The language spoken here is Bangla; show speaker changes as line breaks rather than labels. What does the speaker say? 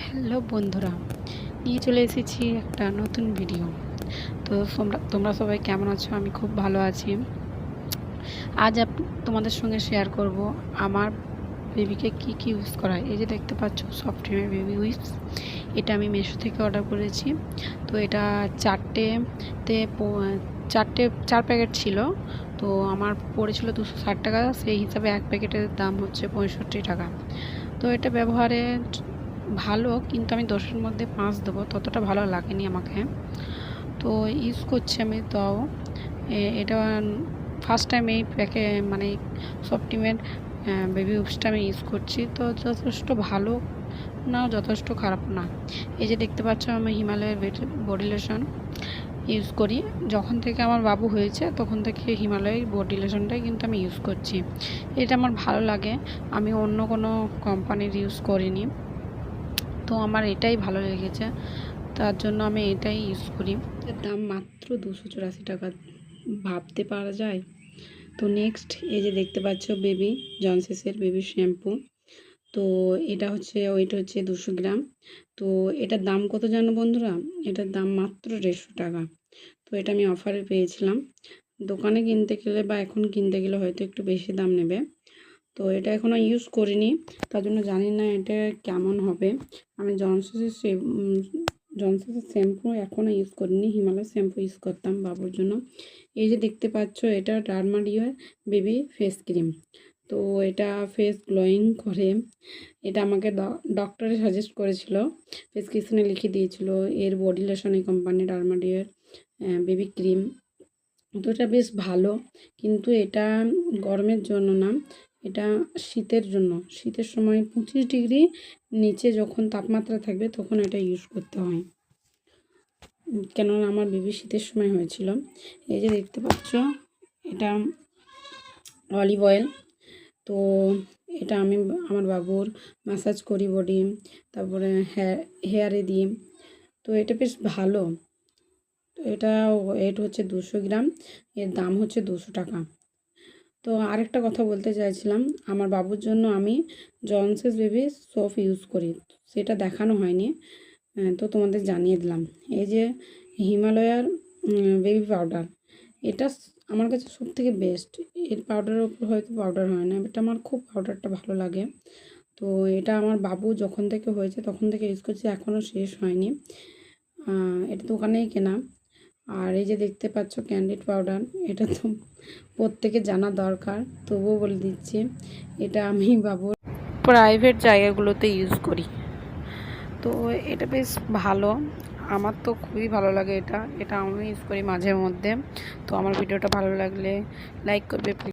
হ্যালো বন্ধুরা, নিয়ে চলে এসেছি একটা নতুন ভিডিও। তো তোমরা সবাই কেমন আছো? আমি খুব ভালো আছি। আজ তোমাদের সঙ্গে শেয়ার করব আমার বেবিকে কি ইউজ করায়। এই যে দেখতে পাচ্ছ সফটওয়্যার বেবি উইপস, এটা আমি মিশো থেকে অর্ডার করেছি। তো এটা চার প্যাকেট ছিল। তো আমার পড়েছিল 260 টাকা, সেই হিসাবে এক প্যাকেটের দাম হচ্ছে 65 টাকা। তো এটা ব্যবহারে ভালো, কিন্তু আমি 10-এর মধ্যে 5 দেবো, ততটা ভালো লাগেনি আমাকে। তো ইউজ করছি আমি। তাও এটা ফার্স্ট টাইম এই মানে সফটওয়্যার বেবি উইপসটা আমি ইউজ করছি। তো যথেষ্ট ভালো না, যথেষ্ট খারাপ না। এই যে দেখতে পাচ্ছ আমি হিমালয়ের বডি লোশন ইউজ করি। যখন থেকে আমার বাবু হয়েছে তখন থেকে হিমালয়ের বডি লোশনটাই কিন্তু আমি ইউজ করছি। এটা আমার ভালো লাগে, আমি অন্য কোনো কোম্পানির ইউজ করিনি। তো আমার এটাই ভালো লেগেছে, তার জন্য আমি এটাই ইউজ করি। এর দাম মাত্র 284 টাকা, ভাবতে পারা যায়? তো নেক্সট এই যে দেখতে পাচ্ছ বেবি জনসেসের বেবি শ্যাম্পু। তো এটা হচ্ছে ওইটা হচ্ছে 200 গ্রাম। তো এটার দাম কত জানো বন্ধুরা? এটার দাম মাত্র 150 টাকা। তো এটা আমি অফারে পেয়েছিলাম। দোকানে কিনতে গেলে বা এখন কিনতে গেলে হয়তো একটু বেশি দাম নেবে। তো এটা এখনও ইউজ করিনি, তার জন্য জানি না এটা কেমন হবে। আমি জনসেসের শ্যাম্পু এখনও ইউজ করিনি, হিমালয় শ্যাম্পু ইউজ করতাম বাবুর জন্য। এই যে দেখতে পাচ্ছ এটা ডারমাডিওর বেবি ফেস ক্রিম। তো এটা ফেস গ্লোয়িং করে। এটা আমাকে ডক্টরে সাজেস্ট করেছিল, প্রেসক্রিপশনে লিখে দিয়েছিল। এর বডি লোশন এই কোম্পানি ডারমাডিওর বেবি ক্রিম। তো এটা বেশ ভালো, কিন্তু এটা গরমের জন্য না, এটা শীতের জন্য। শীতের সময় 25 ডিগ্রি নিচে যখন তাপমাত্রা থাকবে তখন এটা ইউজ করতে হয়, কেননা আমার বেবি শীতের সময় হয়েছিল। এই যে দেখতে পাচ্ছ এটা অলিভ অয়েল। তো এটা আমি আমার বাবুর ম্যাসাজ করি বডি, তারপরে হেয়ারে দিই। তো এটা বেশ ভালো। তো এটা ওয়েট হচ্ছে 200 গ্রাম, এর দাম হচ্ছে 200 টাকা। তো আরেকটা কথা বলতে চাইছিলাম, আমার বাবুর জন্য আমি জনসেস বেবি সোপ ইউজ করি, সেটা দেখানো হয়নি, তো তোমাদের জানিয়ে দিলাম। এই যে হিমালয়ার বেবি পাউডার, এটা আমার কাছে সবথেকে বেস্ট। এর পাউডারের ওপর হয়তো পাউডার হয় না, এটা আমার খুব পাউডারটা ভালো লাগে। তো এটা আমার বাবু যখন থেকে হয়েছে তখন থেকে ইউজ করছি, এখনও শেষ হয়নি। এটা দোকানেই কেনা। আর এই যে দেখতে পাচ্ছ ক্যান্ডিড পাউডার, এটা তো প্রত্যেকে জানা দরকার, তবুও বলে দিচ্ছি, এটা আমি বাবুর প্রাইভেট জায়গাগুলোতে ইউজ করি। তো এটা বেশ ভালো, আমার তো খুবই ভালো লাগে। এটা আমি ইউজ করি মাঝে মধ্যে। তো আমার ভিডিওটা ভালো লাগলে লাইক করবে প্লিজ।